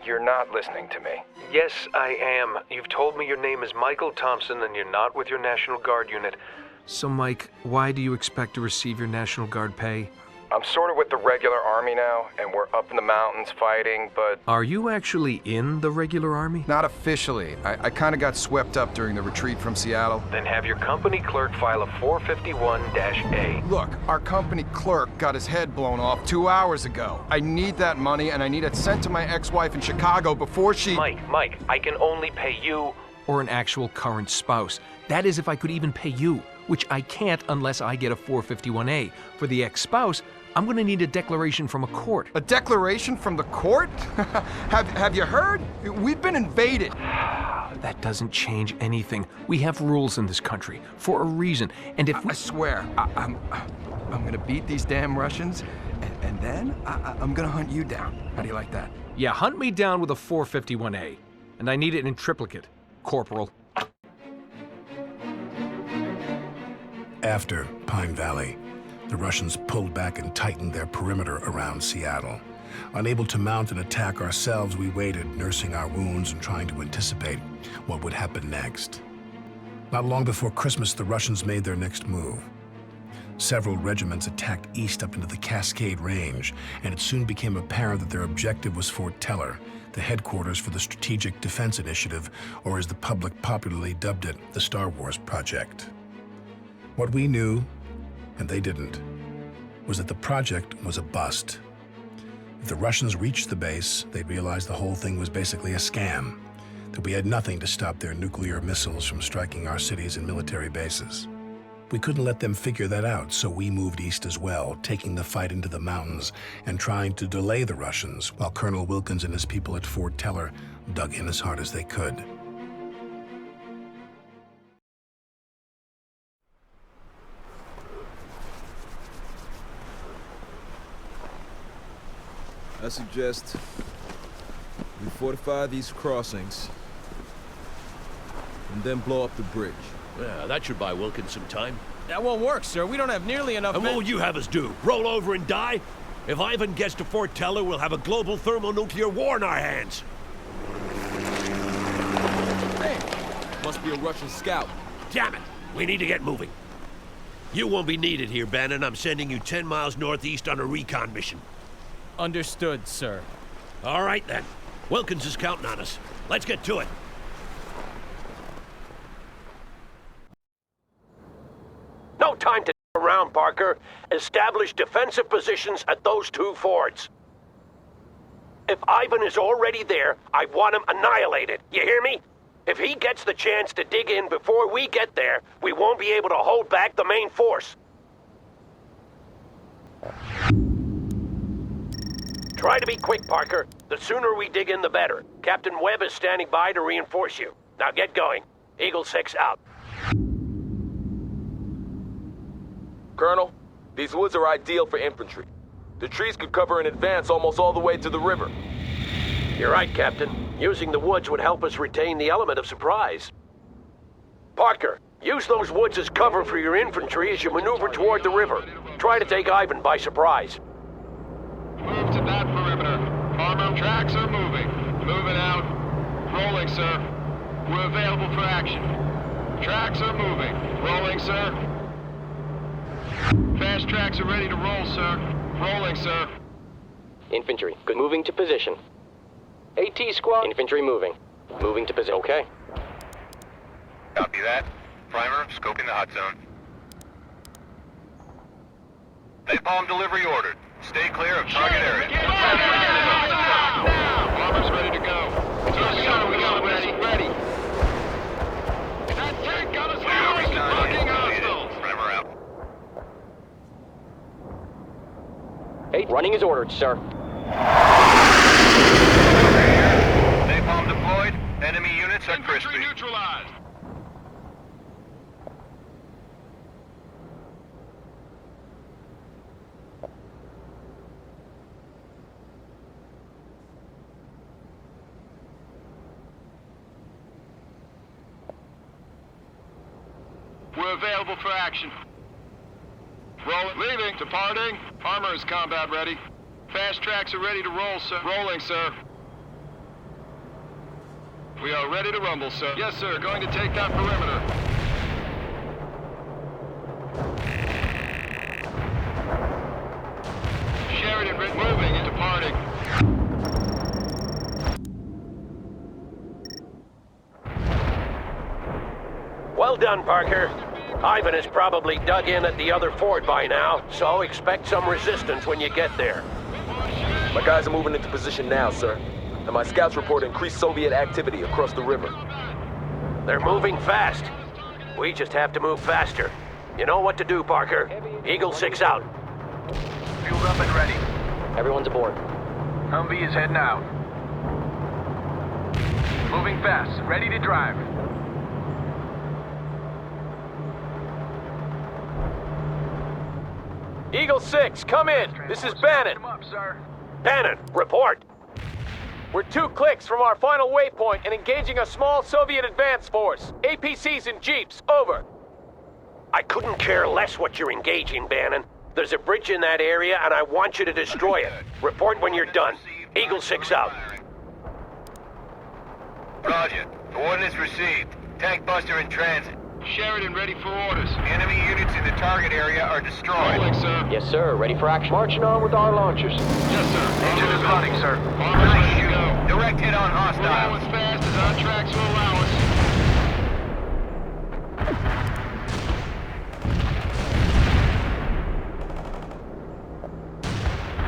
You're not listening to me. Yes, I am. You've told me your name is Michael Thompson and you're not with your National Guard unit. So, Mike, why do you expect to receive your National Guard pay? I'm sort of with the regular army now, and we're up in the mountains fighting, but... Are you actually in the regular army? Not officially. I kind of got swept up during the retreat from Seattle. Then have your company clerk file a 451-A. Look, our company clerk got his head blown off 2 hours ago. I need that money, and I need it sent to my ex-wife in Chicago before she... Mike, I can only pay you or an actual current spouse. That is if I could even pay you, which I can't unless I get a 451-A. For the ex-spouse, I'm going to need a declaration from a court. A declaration from the court? Have you heard? We've been invaded. That doesn't change anything. We have rules in this country for a reason, and if we... I swear, I'm gonna beat these damn Russians, and then I'm gonna hunt you down. How do you like that? Yeah, hunt me down with a 451-A, and I need it in triplicate, Corporal. After Pine Valley, the Russians pulled back and tightened their perimeter around Seattle. Unable to mount an attack ourselves, we waited, nursing our wounds and trying to anticipate what would happen next. Not long before Christmas, the Russians made their next move. Several regiments attacked east up into the Cascade Range, and it soon became apparent that their objective was Fort Teller, the headquarters for the Strategic Defense Initiative, or as the public popularly dubbed it, the Star Wars Project. What we knew, and they didn't, was that the project was a bust. If the Russians reached the base, they'd realize the whole thing was basically a scam, that we had nothing to stop their nuclear missiles from striking our cities and military bases. We couldn't let them figure that out, so we moved east as well, taking the fight into the mountains and trying to delay the Russians, while Colonel Wilkins and his people at Fort Teller dug in as hard as they could. I suggest we fortify these crossings and then blow up the bridge. Yeah, that should buy Wilkins some time. That won't work, sir. We don't have nearly enough And men. what will you have us do? Roll over and die? If Ivan gets to Fort Teller, we'll have a global thermonuclear war in our hands. Hey, must be a Russian scout. Damn it! We need to get moving. You won't be needed here, Bannon. I'm sending you 10 miles northeast on a recon mission. Understood, sir. All right, then. Wilkins is counting on us. Let's get to it. No time to around, Parker. Establish defensive positions at those two forts. If Ivan is already there, I want him annihilated. You hear me? If he gets the chance to dig in before we get there, we won't be able to hold back the main force. Try to be quick, Parker. The sooner we dig in, the better. Captain Webb is standing by to reinforce you. Now get going. Eagle 6 out. Colonel, these woods are ideal for infantry. The trees could cover in advance almost all the way to the river. You're right, Captain. Using the woods would help us retain the element of surprise. Parker, use those woods as cover for your infantry as you maneuver toward the river. Try to take Ivan by surprise. Move to that perimeter. Armor tracks are moving. Moving out. Rolling, sir. We're available for action. Tracks are moving. Rolling, sir. Fast tracks are ready to roll, sir. Rolling, sir. Infantry, good. Moving to position. AT squad. Infantry moving. Moving to position. Okay. Copy that. Primer, scoping the hot zone. Napalm delivery ordered. Stay clear of target area. Armor's ready to go. Ready. That tank got us fucking hostiles. Primer out. Hey, running is ordered, sir. Napalm deployed. Enemy units at crispy. Infantry neutralized. We're available for action. Rolling. Leaving. Departing. Armor is combat ready. Fast tracks are ready to roll, sir. Rolling, sir. We are ready to rumble, sir. Yes, sir. Going to take that perimeter. Sheridan, moving and departing. Well done, Parker. Ivan is probably dug in at the other fort by now, so expect some resistance when you get there. My guys are moving into position now, sir. And my scouts report increased Soviet activity across the river. They're moving fast. We just have to move faster. You know what to do, Parker. Eagle 6 out. Fueled up and ready. Everyone's aboard. Humvee is heading out. Moving fast, ready to drive. Eagle 6, come in. This is Bannon. Come up, sir. Bannon, report. We're 2 clicks from our final waypoint and engaging a small Soviet advance force. APCs and jeeps, over. I couldn't care less what you're engaging, Bannon. There's a bridge in that area, and I want you to destroy it. Report when you're done. Eagle 6 out. Roger. Coordinates received. Tank buster in transit. Sheridan, ready for orders. Enemy units in the target area are destroyed. Rolling, sir. Yes, sir. Ready for action. Marching on with our launchers. Yes, sir. Engine is running, sir. Armor's Nice ready to shoot. go. Direct hit on We're hostiles. going fast as our tracks will allow us.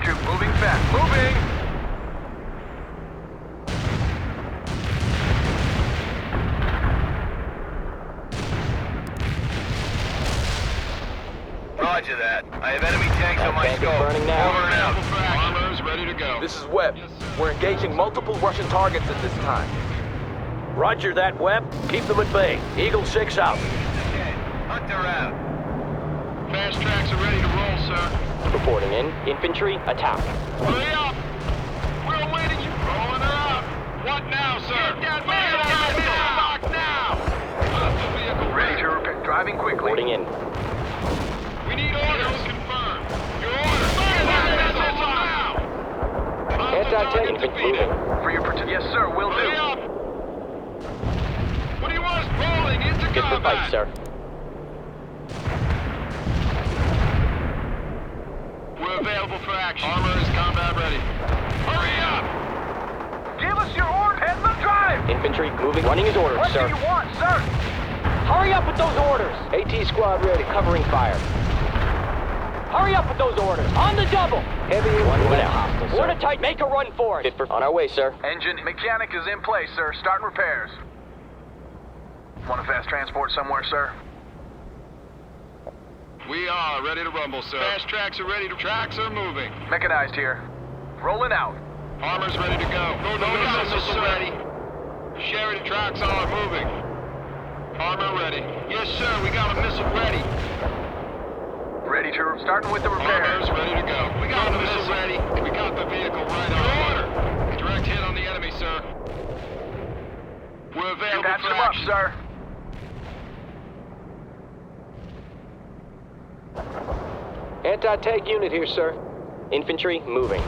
Troop moving fast. Moving! Roger that. I have enemy tanks on my Tank is scope. burning now. Over and out. Armor's ready to go. This is Webb. We're engaging multiple Russian targets at this time. Roger that, Webb. Keep them at bay. Eagle 6 out. Hunt around. Fast tracks are ready to roll, sir. Reporting in. Infantry, attack. Hurry up! We're awaiting you. Rolling her out. What now, sir? Get that man now! The vehicle Ready to repair. Driving quickly. Reporting in. We need orders. Confirmed. Your orders. Fire that missile now! Anti-tank infantry moving. For your protection. Yes, sir. Will Hurry do. up! What do you want us rolling into Get for combat? fight, sir. We're available for action. Armor is combat ready. Hurry up! Give us your order. Head the drive. Infantry moving. Running his orders, What sir. do you want, sir? Hurry up with those orders! AT squad ready, covering fire. Hurry up with those orders! On the double! Heavy one minute hostile, sir. Watertight, make a run for it! On our way, sir. Engine mechanic is in place, sir. Starting repairs. Want a fast transport somewhere, sir? We are ready to rumble, sir. Fast tracks are ready to... Tracks are moving. Mechanized here. Rolling out. Armor's ready to go. No missiles ready. Sheridan tracks are moving. Armor ready. Yes, sir. We got a missile ready. Ready to... Starting with the repairs. Armor's ready to go. We got a missile ready. We got the vehicle right on order. Direct hit on the enemy, sir. We're available Patch for them up, action. sir. Anti-tank unit here, sir. Infantry moving.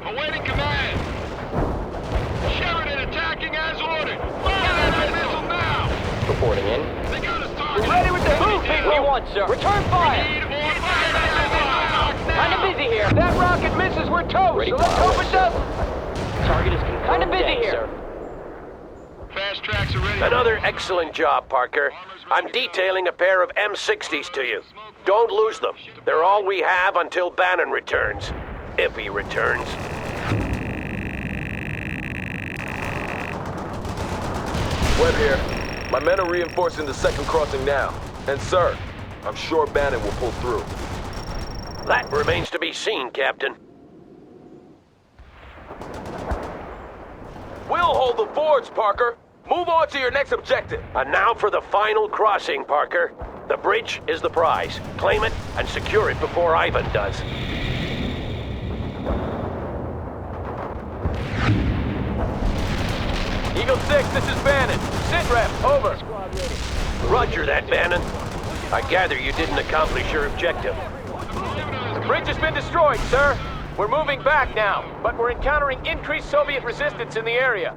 Awaiting command. Sheridan attacking as ordered. Fire that missile now. Reporting in. They got us targeted. Ready with the move, we want, sir. Return fire! Need more fire now. Kinda busy here. That rocket misses, we're toast. Ready, so let's hope it doesn't. Target is confirmed. Kinda busy here. Sir. Fast tracks are ready. Another excellent job, Parker. I'm detailing a pair of M60s to you. Don't lose them. They're all we have until Bannon returns. If he returns. Webb here. My men are reinforcing the second crossing now. And sir, I'm sure Bannon will pull through. That remains to be seen, Captain. We'll hold the fords, Parker. Move on to your next objective. And now for the final crossing, Parker. The bridge is the prize. Claim it and secure it before Ivan does. Eagle 6, this is Bannon. Sit rep, over. Roger that, Bannon. I gather you didn't accomplish your objective. The bridge has been destroyed, sir. We're moving back now, but we're encountering increased Soviet resistance in the area.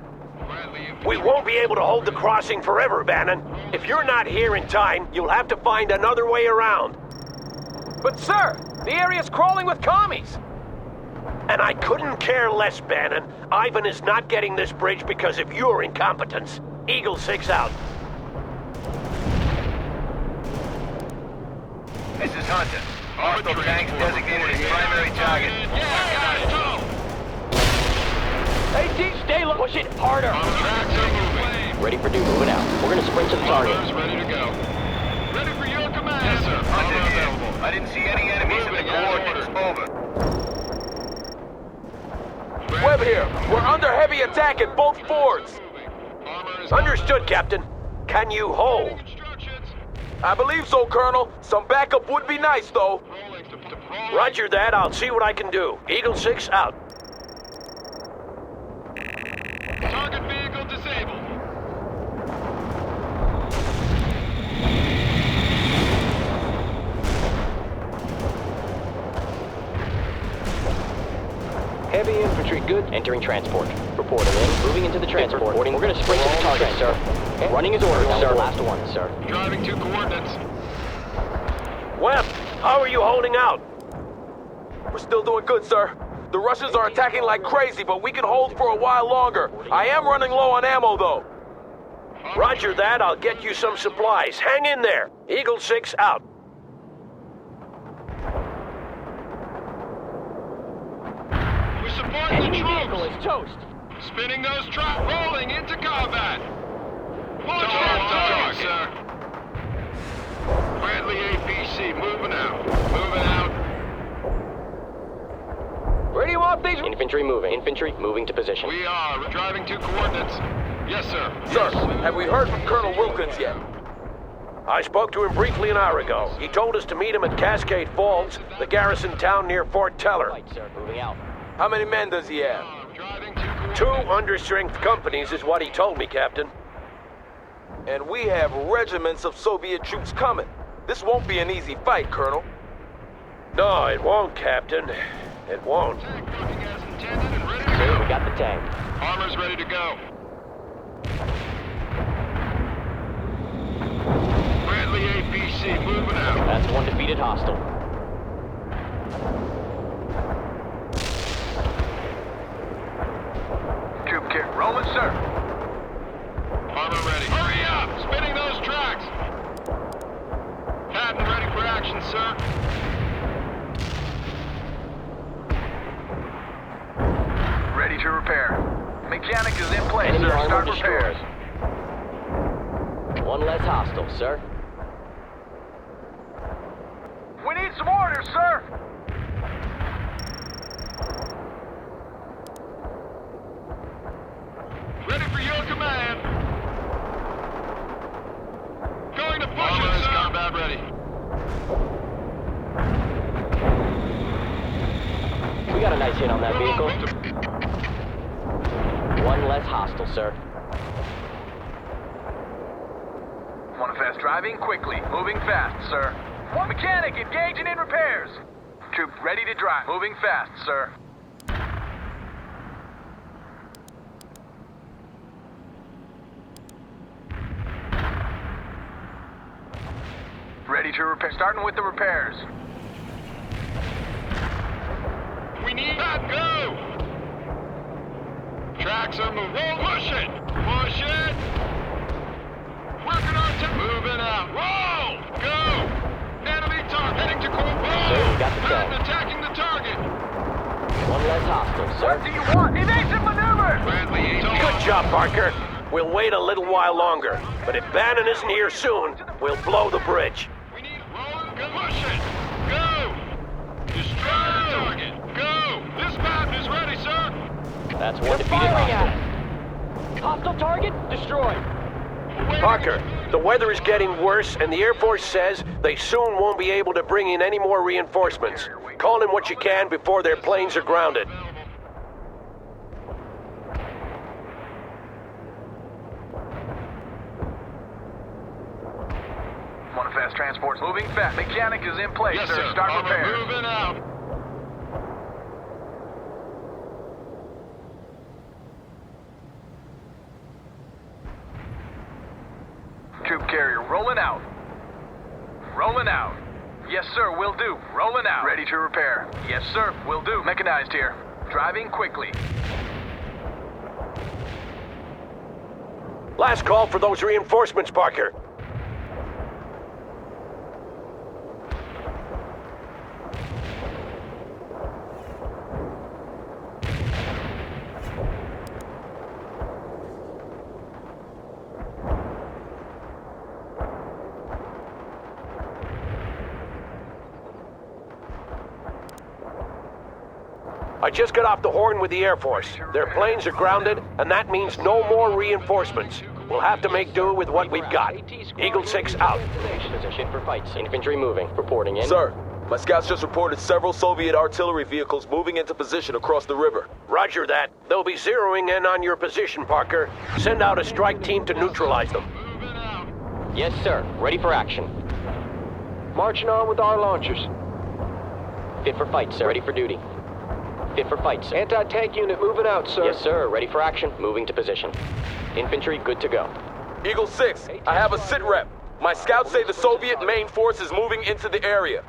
We won't be able to hold the crossing forever, Bannon. If you're not here in time, you'll have to find another way around. But sir, the area's crawling with commies. And I couldn't care less, Bannon. Ivan is not getting this bridge because of your incompetence. Eagle 6 out. This is Hunter. Hostile tanks designated as primary target. AT, stay low. Push it harder. Tracks are moving. Ready for dude, moving out. We're gonna sprint to the target. Ready to go. Ready for your command. Yes, sir. Hunter available. I didn't see any enemies in the coordinates. Over. Webb here. We're under heavy attack at both fords. Understood, Captain. Can you hold? I believe so, Colonel. Some backup would be nice, though. Roger that. I'll see what I can do. Eagle 6 out. Target vehicle disabled. Heavy infantry, good. Entering transport. Reporting in. Moving into the transport. Reporting. We're gonna sprint to the target, sir. Running his orders, sir. Last one, sir. Driving to coordinates. Webb, how are you holding out? We're still doing good, sir. The Russians are attacking like crazy, but we can hold for a while longer. I am running low on ammo, though. Roger that. I'll get you some supplies. Hang in there. Eagle 6 out. We support the Enemy vehicle troops. is toast. Spinning those trucks. Rolling into combat. Launch target, sir. Friendly APC moving out. Moving out. Where do you want these? Infantry moving. Infantry moving to position. We are driving to coordinates. Yes, sir. Sir, have we heard from Colonel Wilkins yet? I spoke to him briefly an hour ago. He told us to meet him at Cascade Falls, the garrison town near Fort Teller. Right, sir. Moving out. How many men does he have? Driving to coordinates. 2 understrength companies is what he told me, Captain. And we have regiments of Soviet troops coming. This won't be an easy fight, Colonel. No, it won't, Captain. It won't. Tank working as intended and ready to Sir, go. we got the tank. Armor's ready to go. Friendly APC moving out. That's one defeated hostile. Troop kit rolling, sir. Armor ready. Hurry up! Spinning those tracks. Patton ready for action, sir. Ready to repair. Mechanic is in place, Enemy sir. armor Start destroyed. repairs. One less hostile, sir. We need some orders, sir. Ready for your command. Going to push it, sir. Combat ready. We got a nice hit on that vehicle. One less hostile, sir. Want to fast driving? Quickly. Moving fast, sir. One mechanic engaging in repairs. Troop ready to drive. Moving fast, sir. Ready to repair. Starting with the repairs. We need that. Go! Tracks are moving. Roll, push it! Push it! Working on to moving out. Roll! Go! Enemy target heading to core. Sir, we got the Patton tank. attacking the target. One less hostile, sir. What do you want? Evasive maneuver! Friendly Good job, Parker. We'll wait a little while longer. But if Bannon isn't here soon, we'll blow the bridge. We need rolling. Go. Push it! Go! Destroy the target. Go! This Patton is ready, sir. That's one defeated hostile. Hostile target destroyed. Parker, the weather is getting worse, and the Air Force says they soon won't be able to bring in any more reinforcements. Call in what you can before their planes are grounded. Want to fast transports? Moving fast. Mechanic is in place, Yes, sir. sir. Start Armor repairs. moving out. carrier, rolling out. Rolling out. Yes, sir, will do. Rolling out. Ready to repair. Yes, sir, will do. Mechanized here. Driving quickly. Last call for those reinforcements, Parker. I just got off the horn with the Air Force. Their planes are grounded, and that means no more reinforcements. We'll have to make do with what we've got. Eagle 6 out. Position for fights. Infantry moving. Reporting in. Sir, my scouts just reported several Soviet artillery vehicles moving into position across the river. Roger that. They'll be zeroing in on your position, Parker. Send out a strike team to neutralize them. Yes, sir. Ready for action. Marching on with our launchers. Fit for fight, sir. Ready for duty. Fit for fight, sir. Anti-tank unit moving out, sir. Yes, sir. Ready for action. Moving to position. Infantry good to go. Eagle 6, I have a sit rep. My scouts say the Soviet main force is moving into the area.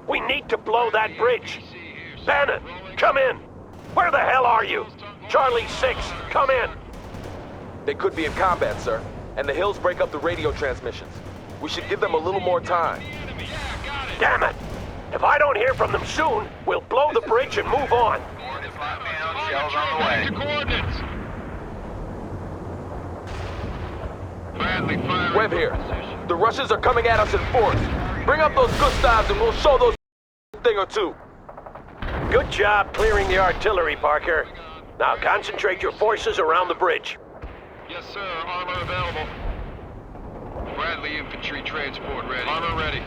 We need to blow that bridge. Bannon, come in. Where the hell are you? Charlie 6, come in. They could be in combat, sir, and the hills break up the radio transmissions. We should give them a little more time. Damn it! If I don't hear from them soon, we'll blow the bridge and move on. Shells on the way. Coordinates. Bradley firing. Webb here. The Russians are coming at us in force. Bring up those Gustavs and we'll show those thing or two. Good job clearing the artillery, Parker. Now concentrate your forces around the bridge. Yes, sir. Armor available. Bradley infantry transport ready. Armor ready.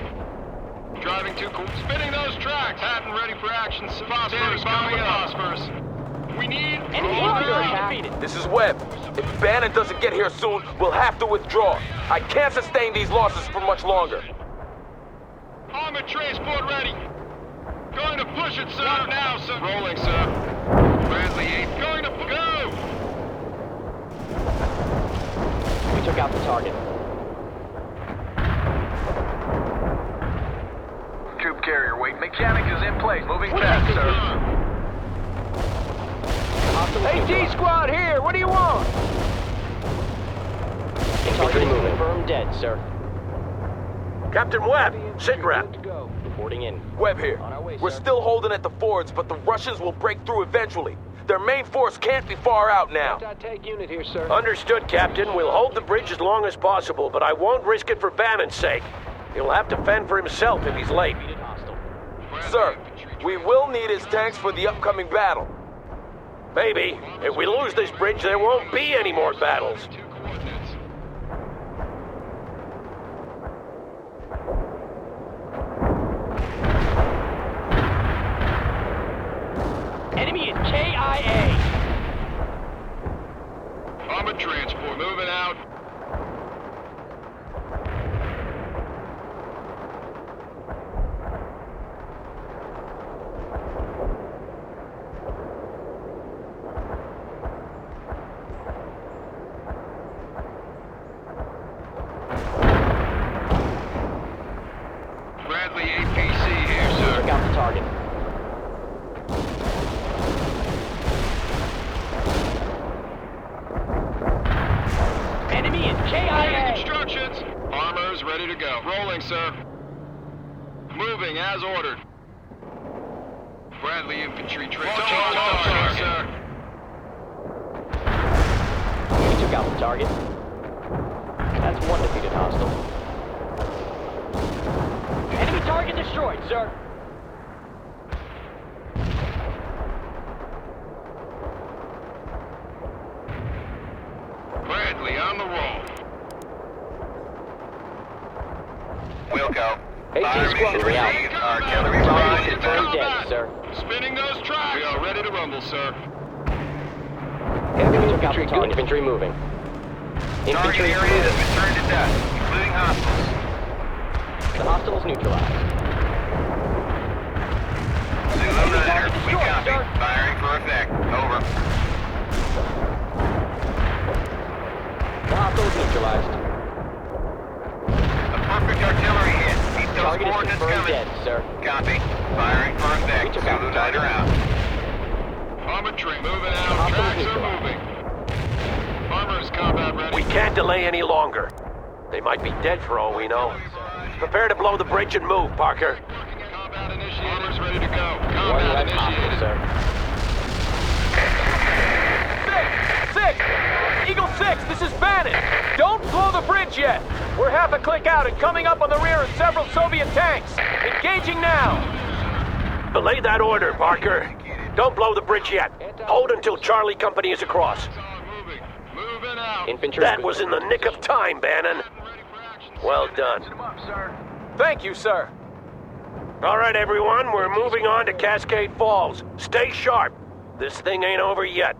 Driving too cool. Spinning those tracks. Patton ready for action. Phosphorus coming up. Phosphorus. We need... This is Webb. If Bannon doesn't get here soon, we'll have to withdraw. I can't sustain these losses for much longer. Armored transport ready. Going to push it, sir. Not now, sir. Rolling, sir. Bradley 8. Going to go. We took out the target. Troop carrier, wait. Mechanic is in place. Moving fast, sir. AT squad here. What do you want? Infantry moving. Confirmed dead, sir. Captain Webb, sit rep. Reporting in. Webb here. We're still holding at the fords, but the Russians will break through eventually. Their main force can't be far out now. Anti-tank unit here, sir. Understood, Captain. We'll hold the bridge as long as possible, but I won't risk it for Bannon's sake. He'll have to fend for himself if he's late. Sir, we will need his tanks for the upcoming battle. Maybe. If we lose this bridge, there won't be any more battles. Enemy is KIA. Armored transport moving out. Bradley APC here, sir. Took out the target. Enemy is KIA. Instructions. Armor's ready to go. Rolling, sir. Moving as ordered. Bradley infantry transport, sir. We took out the target. That's one defeated hostile. Enemy target destroyed, sir. Bradley on the roll. Wilco. AT squad ready. Artillery Target confirmed dead, sir. Spinning those tracks. We are ready to rumble, sir. Heavy infantry good. Infantry moving. Infantry area has been turned to dust, including hostiles. The hostile is neutralized. Zulu Niner, we copy. Firing for effect. Over. The hostile is neutralized. Target is Coordinates confirmed coming. dead, sir. Copy. Firing first deck. We took out the Zulu Niner target. out. Armor train moving out. Hostile Tracks are neutralized. moving. Armor is combat ready. We can't delay any longer. They might be dead for all we know. Prepare to blow the bridge and move, Parker. Combat initiated. Armor's ready to go. One Combat less hostile, initiated. sir. 6! Eagle 6, this is Bannon! Don't blow the bridge yet! We're half a click out and coming up on the rear of several Soviet tanks. Engaging now! Belay that order, Parker. Don't blow the bridge yet. Hold until Charlie Company is across. Moving. Moving out. Infantry. That was in the nick of time, Bannon. Well done. Thank you, sir. All right, everyone, we're moving on to Cascade Falls. Stay sharp. This thing ain't over yet.